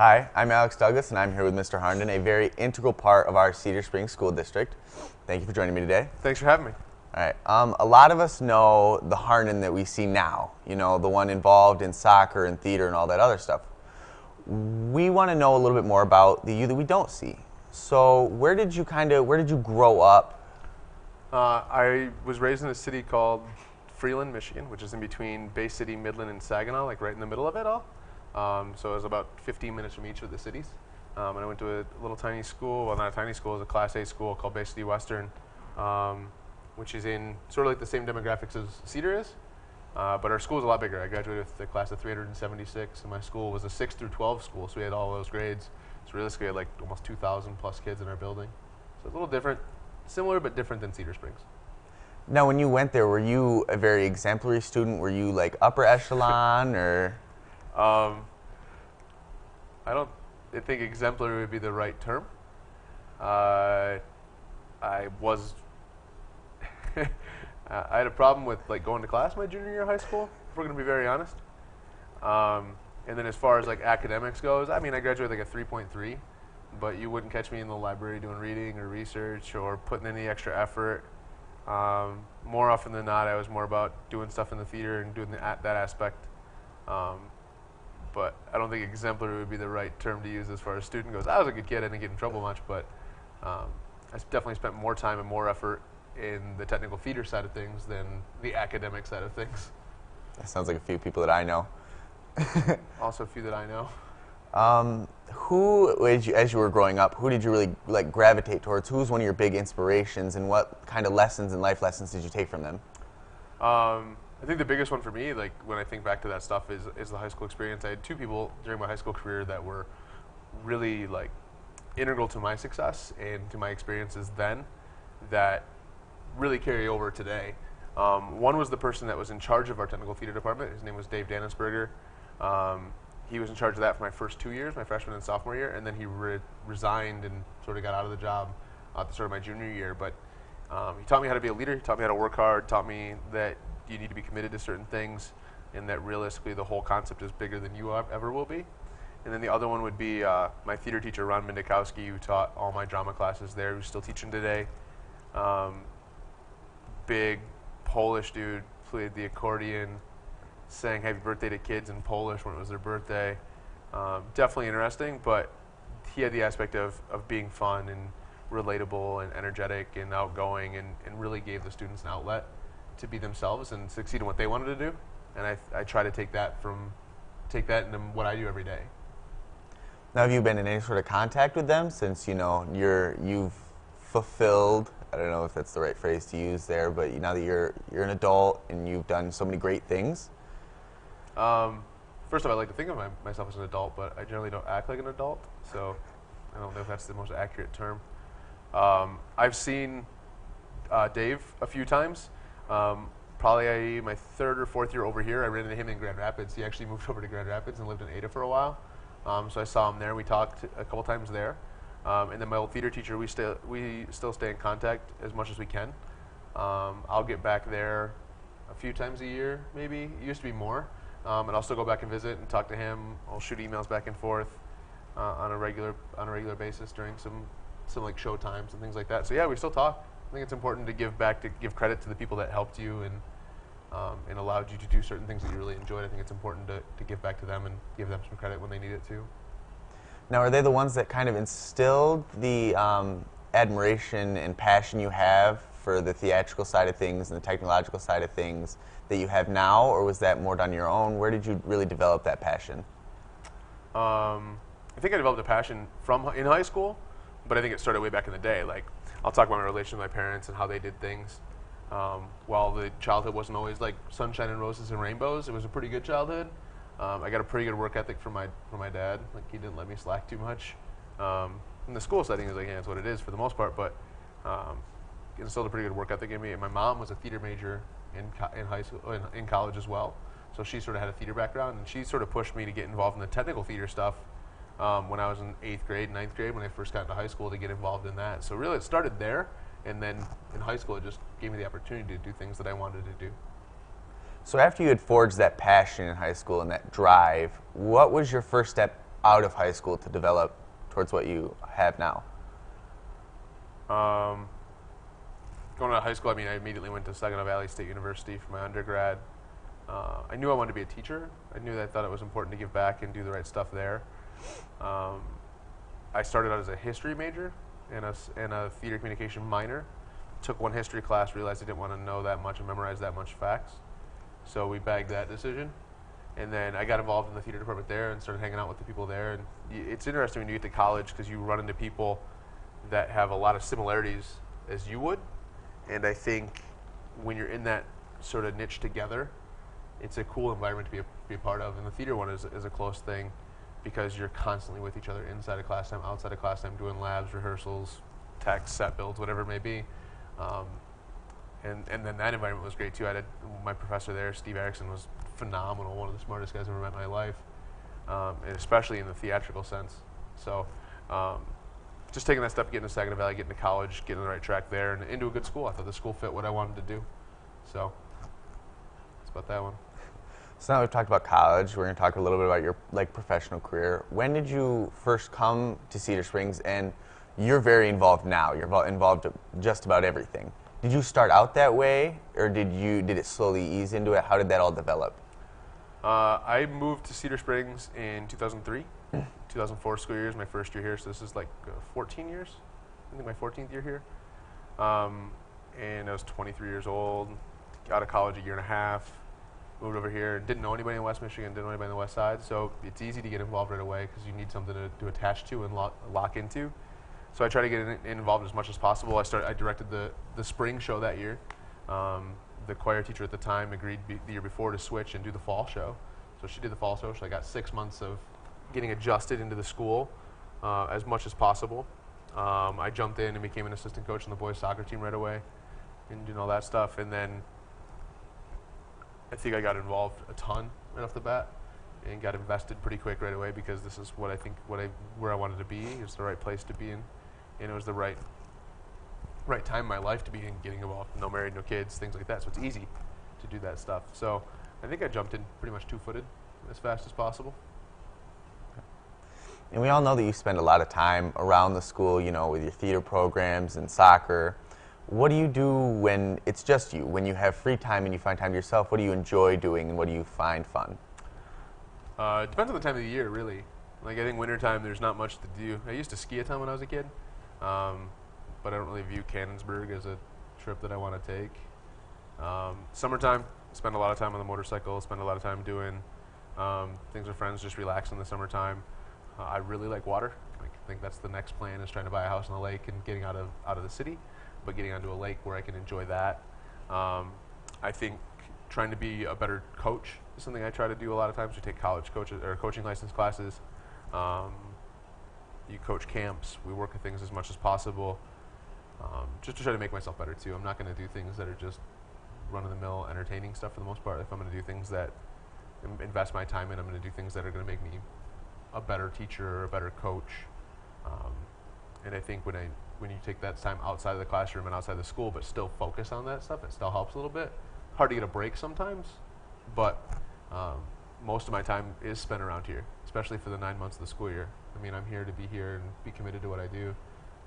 Hi, I'm Alex Douglas, and I'm here with Mr. Harnden, a very integral part of our Cedar Springs School District. Thank you for joining me today. Thanks for having me. All right. A lot of us know the Harnden that we see now, you know, the one involved in soccer and theater and all that other stuff. We want to know a little bit more about the you that we don't see. So where did you grow up? I was raised in a city called Freeland, Michigan, which is in between Bay City, Midland, and Saginaw, like right in the middle of it all. So it was about 15 minutes from each of the cities. And I went to a little tiny school, well, not a tiny school, it was a Class A school called Bay City Western, which is in sort of like the same demographics as Cedar is. But our school is a lot bigger. I graduated with a class of 376, and my school was a 6 through 12 school, so we had all those grades. So realistically, we had like almost 2,000 plus kids in our building. So it's a little different, similar but different than Cedar Springs. Now, when you went there, were you a very exemplary student? Were you like upper echelon or? I think exemplary would be the right term. I was, I had a problem with like going to class my junior year of high school, if we're gonna be very honest. And then as far as like academics goes, I mean, I graduated like a 3.3, but you wouldn't catch me in the library doing reading or research or putting any extra effort. More often than not, I was more about doing stuff in the theater and doing that aspect. But I don't think exemplary would be the right term to use as far as student goes. I was a good kid, I didn't get in trouble much, but I definitely spent more time and more effort in the technical theater side of things than the academic side of things. That sounds like a few people that I know. Also a few that I know. As you were growing up, who did you really like gravitate towards? Who was one of your big inspirations, and what kind of lessons and life lessons did you take from them? I think the biggest one for me, like when I think back to that stuff, is the high school experience. I had two people during my high school career that were really like integral to my success and to my experiences then that really carry over today. One was the person that was in charge of our technical theater department. His name was Dave Danisberger. He was in charge of that for my first 2 years, my freshman and sophomore year, and then he resigned and sort of got out of the job at the start of my junior year. But he taught me how to be a leader. He taught me how to work hard, taught me that you need to be committed to certain things, and that realistically the whole concept is bigger than you ever will be. And then the other one would be my theater teacher, Ron Mendikowski, who taught all my drama classes there, who's still teaching today. Big Polish dude, played the accordion, sang happy birthday to kids in Polish when it was their birthday. Definitely interesting, but he had the aspect of being fun and relatable and energetic and outgoing, and really gave the students an outlet to be themselves and succeed in what they wanted to do. And I try to take that into what I do every day. Now, have you been in any sort of contact with them since you've fulfilled? I don't know if that's the right phrase to use there, but now that you're an adult and you've done so many great things. First off, I like to think of myself as an adult, but I generally don't act like an adult, so I don't know if that's the most accurate term. I've seen Dave a few times. Probably my third or fourth year over here, I ran into him in Grand Rapids. He actually moved over to Grand Rapids and lived in Ada for a while. So I saw him there. We talked a couple times there. And then my old theater teacher, we still stay in contact as much as we can. I'll get back there a few times a year, maybe. It used to be more. And I'll still go back and visit and talk to him. I'll shoot emails back and forth on a regular basis during some like show times and things like that. So yeah, we still talk. I think it's important to give back, to give credit to the people that helped you and allowed you to do certain things that you really enjoyed. I think it's important to give back to them and give them some credit when they need it too. Now, are they the ones that kind of instilled the admiration and passion you have for the theatrical side of things and the technological side of things that you have now, or was that more done on your own? Where did you really develop that passion? I think I developed a passion in high school, but I think it started way back in the day. Like, I'll talk about my relation with my parents and how they did things. While the childhood wasn't always like sunshine and roses and rainbows, it was a pretty good childhood. I got a pretty good work ethic from my dad. Like, he didn't let me slack too much. In the school setting, he's like, yeah, that's what it is for the most part. But instilled a pretty good work ethic in me. And my mom was a theater major in high school, in college as well. So she sort of had a theater background, and she sort of pushed me to get involved in the technical theater stuff when I was in 8th grade, 9th grade, when I first got into high school, to get involved in that. So really, it started there. And then in high school, it just gave me the opportunity to do things that I wanted to do. So after you had forged that passion in high school and that drive, what was your first step out of high school to develop towards what you have now? Going out of high school, I mean, I immediately went to Saginaw Valley State University for my undergrad. I knew I wanted to be a teacher. I knew that I thought it was important to give back and do the right stuff there. I started out as a history major and a theater communication minor. Took one history class, realized I didn't want to know that much and memorize that much facts. So we bagged that decision. And then I got involved in the theater department there and started hanging out with the people there. And it's interesting when you get to college because you run into people that have a lot of similarities as you would. And I think when you're in that sort of niche together, it's a cool environment to be a part of. And the theater one is a close thing because you're constantly with each other inside of class time, outside of class time, doing labs, rehearsals, text, set builds, whatever it may be. And then that environment was great too. I had my professor there, Steve Erickson, was phenomenal, one of the smartest guys I've ever met in my life, and especially in the theatrical sense. So just taking that step, getting to Saginaw Valley, getting to college, getting on the right track there, and into a good school. I thought the school fit what I wanted to do. So that's about that one. So now we've talked about college. We're going to talk a little bit about your professional career. When did you first come to Cedar Springs? And you're very involved now. You're involved just about everything. Did you start out that way, or did it slowly ease into it? How did that all develop? I moved to Cedar Springs in 2003, 2004 school year is my first year here, so this is like 14 years. I think my 14th year here. And I was 23 years old, out of college a year and a half, moved over here, didn't know anybody in West Michigan, didn't know anybody on the west side, so it's easy to get involved right away because you need something to attach to and lock into. So I try to get involved as much as possible. I directed the spring show that year. The choir teacher at the time agreed the year before to switch and do the fall show. So she did the fall show, so I got 6 months of getting adjusted into the school as much as possible. I jumped in and became an assistant coach on the boys soccer team right away and doing all that stuff. And then I think I got involved a ton right off the bat and got invested pretty quick right away because this is what I think where I wanted to be. It's the right place to be in, and it was the right time in my life to be in, getting involved. No married, no kids, things like that. So it's easy to do that stuff. So I think I jumped in pretty much two-footed as fast as possible. And we all know that you spend a lot of time around the school, with your theater programs and soccer. What do you do when it's just you, when you have free time and you find time to yourself? What do you enjoy doing and what do you find fun? It depends on the time of the year, really. Like, I think wintertime, there's not much to do. I used to ski a ton when I was a kid, but I don't really view Cannonsburg as a trip that I want to take. Summertime, spend a lot of time on the motorcycle, spend a lot of time doing things with friends, just relax in the summertime. I really like water. I think that's the next plan, is trying to buy a house on the lake and getting out of the city, but getting onto a lake where I can enjoy that. I think trying to be a better coach is something I try to do a lot of times. We take college coaches or coaching license classes. You coach camps. We work at things as much as possible, just to try to make myself better too. I'm not going to do things that are just run-of-the-mill entertaining stuff for the most part. If I'm going to do things that invest my time in, I'm going to do things that are going to make me a better teacher or a better coach. And I think when you take that time outside of the classroom and outside the school, but still focus on that stuff, it still helps a little bit. Hard to get a break sometimes, but most of my time is spent around here, especially for the 9 months of the school year. I mean, I'm here to be here and be committed to what I do.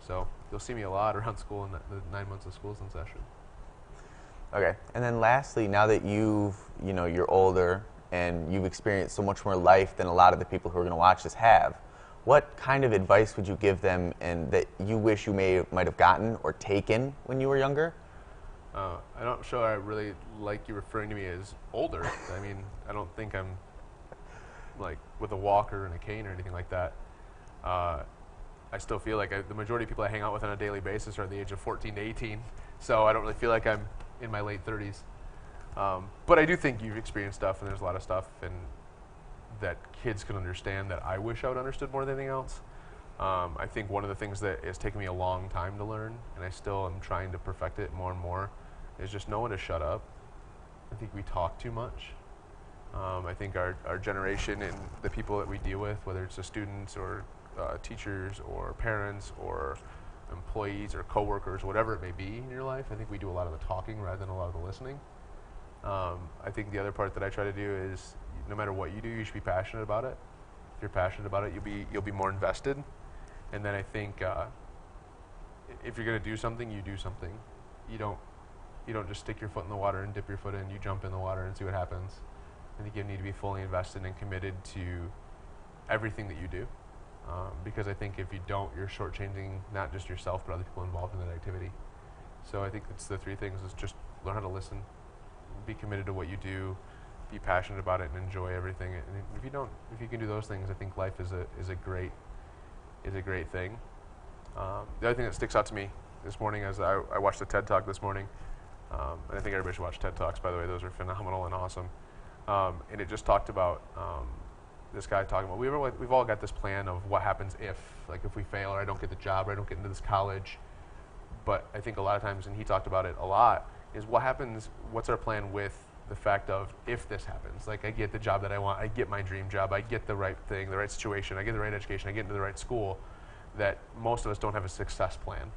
So you'll see me a lot around school in the 9 months of school's in session. Okay, and then lastly, now that you're older and you've experienced so much more life than a lot of the people who are going to watch this have, what kind of advice would you give them and that you wish you might have gotten or taken when you were younger? I'm not sure I really like you referring to me as older. I mean, I don't think I'm like with a walker and a cane or anything like that. I still feel like the majority of people I hang out with on a daily basis are the age of 14 to 18, so I don't really feel like I'm in my late 30s. But I do think you've experienced stuff, and there's a lot of stuff and that kids can understand that I wish I would understood more than anything else. I think one of the things that has taken me a long time to learn, and I still am trying to perfect it more and more, is just know when to shut up. I think we talk too much. I think our generation and the people that we deal with, whether it's the students or teachers or parents or employees or coworkers, whatever it may be in your life, I think we do a lot of the talking rather than a lot of the listening. I think the other part that I try to do is no matter what you do, you should be passionate about it. If you're passionate about it, you'll be more invested. And then I think if you're going to do something, you do something. You don't just stick your foot in the water and dip your foot in. You jump in the water and see what happens. I think you need to be fully invested and committed to everything that you do. Because I think if you don't, you're shortchanging not just yourself, but other people involved in that activity. So I think it's the three things: is just learn how to listen, be committed to what you do, be passionate about it, and enjoy everything. And if you can do those things, I think life is a great thing. The other thing that sticks out to me this morning is I watched a TED Talk this morning, and I think everybody should watch TED Talks. By the way, those are phenomenal and awesome. And it just talked about this guy talking about we've all got this plan of what happens if we fail, or I don't get the job, or I don't get into this college. But I think a lot of times, and he talked about it a lot, is what happens. What's our plan with the fact of if this happens? Like, I get the job that I want, I get my dream job, I get the right thing, the right situation, I get the right education, I get into the right school. That most of us don't have a success plan.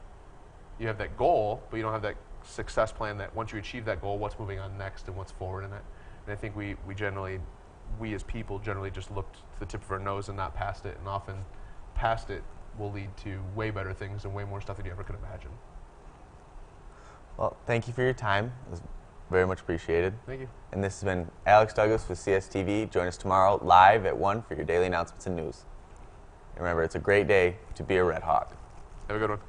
You have that goal, but you don't have that success plan. That once you achieve that goal, what's moving on next and what's forward in it. And I think we as people generally just look to the tip of our nose and not past it, and often past it will lead to way better things and way more stuff than you ever could imagine. Well, thank you for your time. It was very much appreciated. Thank you. And this has been Alex Douglas with CSTV. Join us tomorrow live at 1 for your daily announcements and news. And remember, it's a great day to be a Red Hawk. Have a good one.